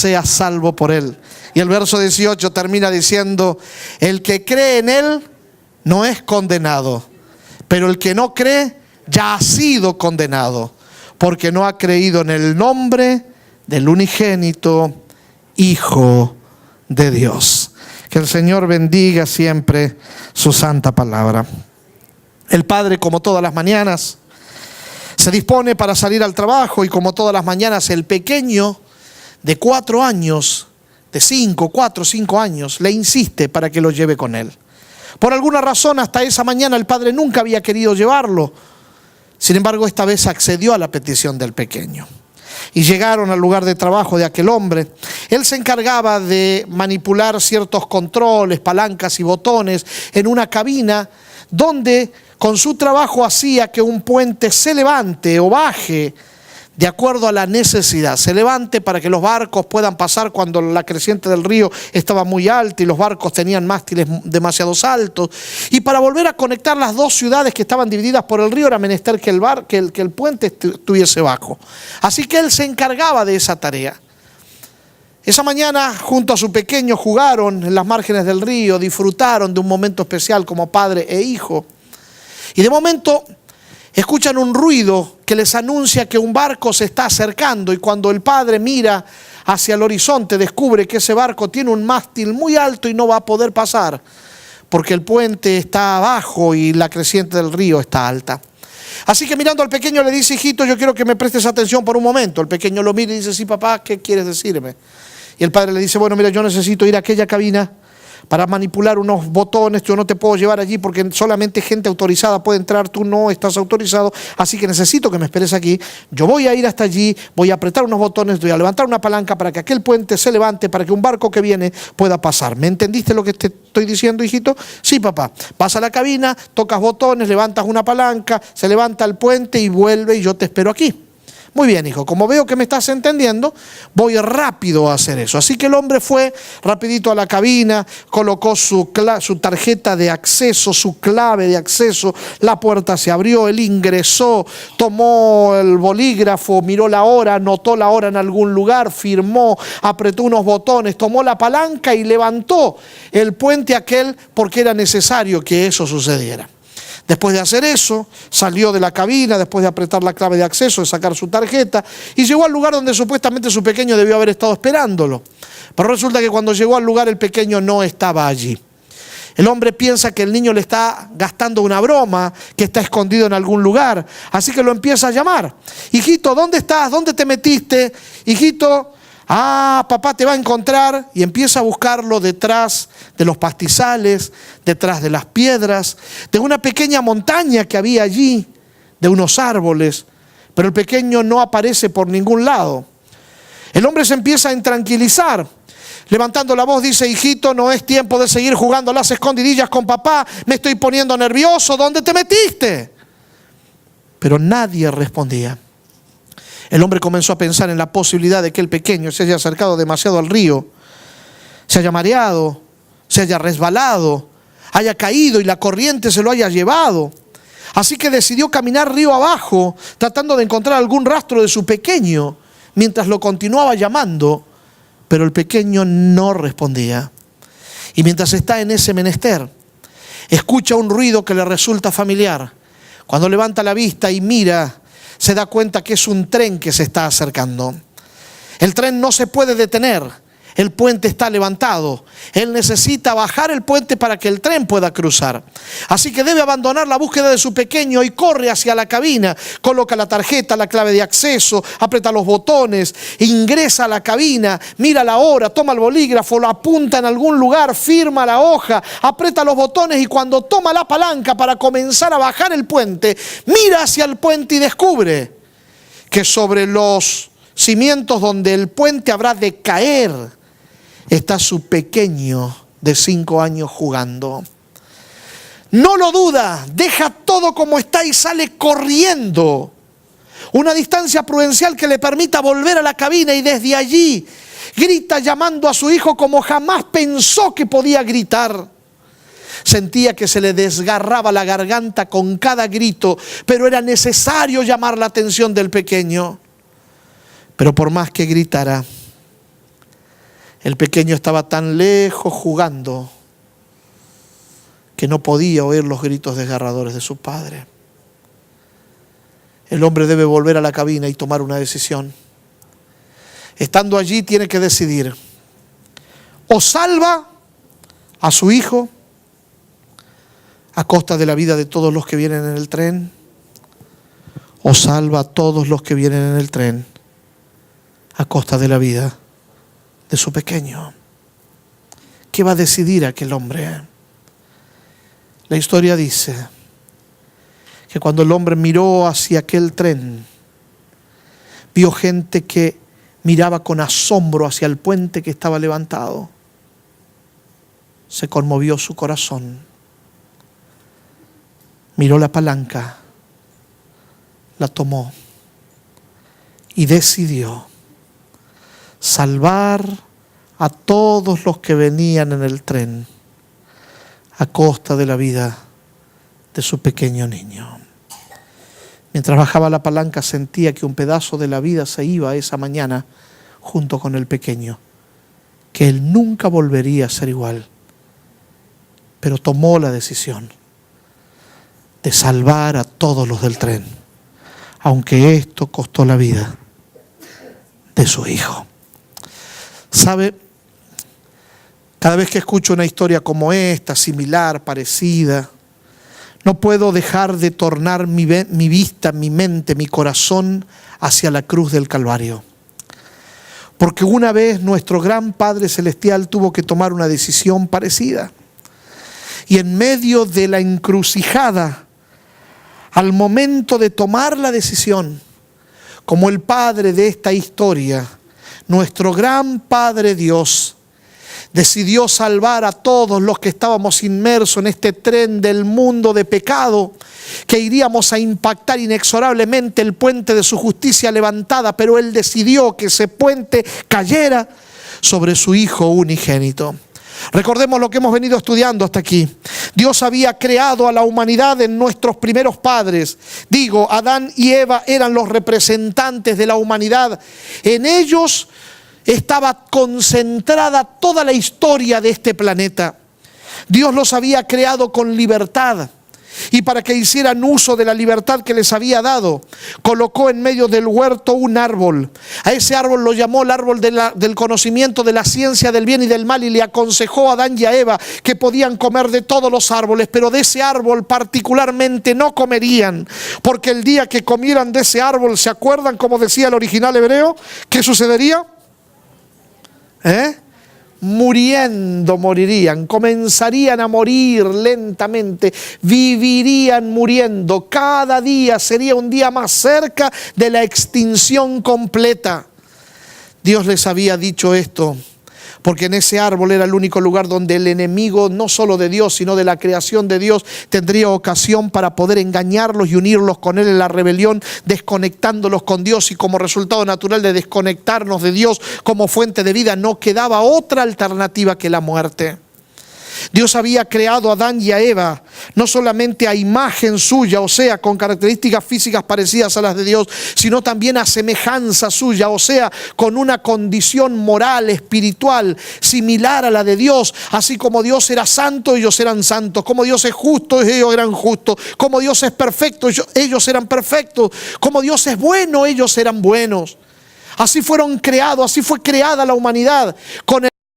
sea salvo por él. Y el verso 18 termina diciendo: el que cree en él no es condenado, pero el que no cree ya ha sido condenado, porque no ha creído en el nombre del unigénito Hijo de Dios. Que el Señor bendiga siempre su santa palabra. El padre, como todas las mañanas, se dispone para salir al trabajo, y como todas las mañanas el pequeño de 4 años, de 4 o 5 años, le insiste para que lo lleve con él. Por alguna razón, hasta esa mañana el padre nunca había querido llevarlo. Sin embargo, esta vez accedió a la petición del pequeño. Y llegaron al lugar de trabajo de aquel hombre. Él se encargaba de manipular ciertos controles, palancas y botones en una cabina donde con su trabajo hacía que un puente se levante o baje de acuerdo a la necesidad. Se levante para que los barcos puedan pasar cuando la creciente del río estaba muy alta y los barcos tenían mástiles demasiado altos. Y para volver a conectar las dos ciudades que estaban divididas por el río era menester que el puente estuviese bajo. Así que él se encargaba de esa tarea. Esa mañana, junto a su pequeño, jugaron en las márgenes del río, disfrutaron de un momento especial como padre e hijo. Y de momento escuchan un ruido que les anuncia que un barco se está acercando, y cuando el padre mira hacia el horizonte descubre que ese barco tiene un mástil muy alto y no va a poder pasar porque el puente está abajo y la creciente del río está alta. Así que mirando al pequeño le dice: hijito, yo quiero que me prestes atención por un momento. El pequeño lo mira y dice: sí, papá, ¿qué quieres decirme? Y el padre le dice: bueno, mira, yo necesito ir a aquella cabina para manipular unos botones. Yo no te puedo llevar allí porque solamente gente autorizada puede entrar, tú no estás autorizado, así que necesito que me esperes aquí. Yo voy a ir hasta allí, voy a apretar unos botones, voy a levantar una palanca para que aquel puente se levante, para que un barco que viene pueda pasar. ¿Me entendiste lo que te estoy diciendo, hijito? Sí, papá. Vas a la cabina, tocas botones, levantas una palanca, se levanta el puente y vuelve, y yo te espero aquí. Muy bien, hijo, como veo que me estás entendiendo, voy rápido a hacer eso. Así que el hombre fue rapidito a la cabina, colocó su tarjeta de acceso, su clave de acceso, la puerta se abrió, él ingresó, tomó el bolígrafo, miró la hora, anotó la hora en algún lugar, firmó, apretó unos botones, tomó la palanca y levantó el puente aquel porque era necesario que eso sucediera. Después de hacer eso, salió de la cabina, después de apretar la clave de acceso, de sacar su tarjeta, y llegó al lugar donde supuestamente su pequeño debió haber estado esperándolo. Pero resulta que cuando llegó al lugar el pequeño no estaba allí. El hombre piensa que el niño le está gastando una broma, que está escondido en algún lugar, así que lo empieza a llamar. Hijito, ¿dónde estás? ¿Dónde te metiste? Hijito, papá te va a encontrar. Y empieza a buscarlo detrás de los pastizales, detrás de las piedras, de una pequeña montaña que había allí, de unos árboles, pero el pequeño no aparece por ningún lado. El hombre se empieza a intranquilizar. Levantando la voz dice: hijito, no es tiempo de seguir jugando a las escondidillas con papá, me estoy poniendo nervioso, ¿dónde te metiste? Pero nadie respondía. El hombre comenzó a pensar en la posibilidad de que el pequeño se haya acercado demasiado al río, se haya mareado, se haya resbalado, haya caído y la corriente se lo haya llevado. Así que decidió caminar río abajo, tratando de encontrar algún rastro de su pequeño, mientras lo continuaba llamando, pero el pequeño no respondía. Y mientras está en ese menester, escucha un ruido que le resulta familiar. Cuando levanta la vista y mira, se da cuenta que es un tren que se está acercando. El tren no se puede detener. El puente está levantado. Él necesita bajar el puente para que el tren pueda cruzar. Así que debe abandonar la búsqueda de su pequeño y corre hacia la cabina. Coloca la tarjeta, la clave de acceso, aprieta los botones, ingresa a la cabina, mira la hora, toma el bolígrafo, lo apunta en algún lugar, firma la hoja, aprieta los botones y cuando toma la palanca para comenzar a bajar el puente, mira hacia el puente y descubre que sobre los cimientos donde el puente habrá de caer está su pequeño de 5 años jugando. No lo duda, deja todo como está y sale corriendo. Una distancia prudencial que le permita volver a la cabina y desde allí grita llamando a su hijo como jamás pensó que podía gritar. Sentía que se le desgarraba la garganta con cada grito, pero era necesario llamar la atención del pequeño. Pero por más que gritara, El pequeño estaba tan lejos jugando que no podía oír los gritos desgarradores de su padre. El hombre debe volver a la cabina y tomar una decisión. Estando allí tiene que decidir: o salva a su hijo a costa de la vida de todos los que vienen en el tren, o salva a todos los que vienen en el tren a costa de la vida de su pequeño. ¿Qué va a decidir aquel hombre? La historia dice que cuando el hombre miró hacia aquel tren, vio gente que miraba con asombro hacia el puente que estaba levantado. Se conmovió su corazón. Miró la palanca, la tomó y decidió salvar a todos los que venían en el tren a costa de la vida de su pequeño niño. Mientras bajaba la palanca sentía que un pedazo de la vida se iba esa mañana junto con el pequeño, que él nunca volvería a ser igual. Pero tomó la decisión de salvar a todos los del tren, aunque esto costó la vida de su hijo. ¿Sabe? Cada vez que escucho una historia como esta, similar, parecida, no puedo dejar de tornar mi vista, mi mente, mi corazón hacia la cruz del Calvario. Porque una vez nuestro gran Padre Celestial tuvo que tomar una decisión parecida. Y en medio de la encrucijada, al momento de tomar la decisión, como el Padre de esta historia, nuestro gran Padre Dios decidió salvar a todos los que estábamos inmersos en este tren del mundo de pecado, que iríamos a impactar inexorablemente el puente de su justicia levantada, pero Él decidió que ese puente cayera sobre su Hijo unigénito. Recordemos lo que hemos venido estudiando hasta aquí. Dios había creado a la humanidad en nuestros primeros padres. Digo, Adán y Eva eran los representantes de la humanidad. En ellos estaba concentrada toda la historia de este planeta. Dios los había creado con libertad. Y para que hicieran uso de la libertad que les había dado, colocó en medio del huerto un árbol. A ese árbol lo llamó el árbol del conocimiento de la ciencia del bien y del mal, y le aconsejó a Adán y a Eva que podían comer de todos los árboles, pero de ese árbol particularmente no comerían, porque el día que comieran de ese árbol, ¿se acuerdan como decía el original hebreo? ¿Qué sucedería? Morirían, comenzarían a morir lentamente, vivirían muriendo. Cada día sería un día más cerca de la extinción completa. Dios les había dicho esto porque en ese árbol era el único lugar donde el enemigo, no solo de Dios, sino de la creación de Dios, tendría ocasión para poder engañarlos y unirlos con Él en la rebelión, desconectándolos con Dios. Y como resultado natural de desconectarnos de Dios como fuente de vida, no quedaba otra alternativa que la muerte. Dios había creado a Adán y a Eva, no solamente a imagen suya, o sea, con características físicas parecidas a las de Dios, sino también a semejanza suya, o sea, con una condición moral, espiritual, similar a la de Dios. Así como Dios era santo, ellos eran santos. Como Dios es justo, ellos eran justos. Como Dios es perfecto, ellos eran perfectos. Como Dios es bueno, ellos eran buenos. Así fueron creados, así fue creada la humanidad, con el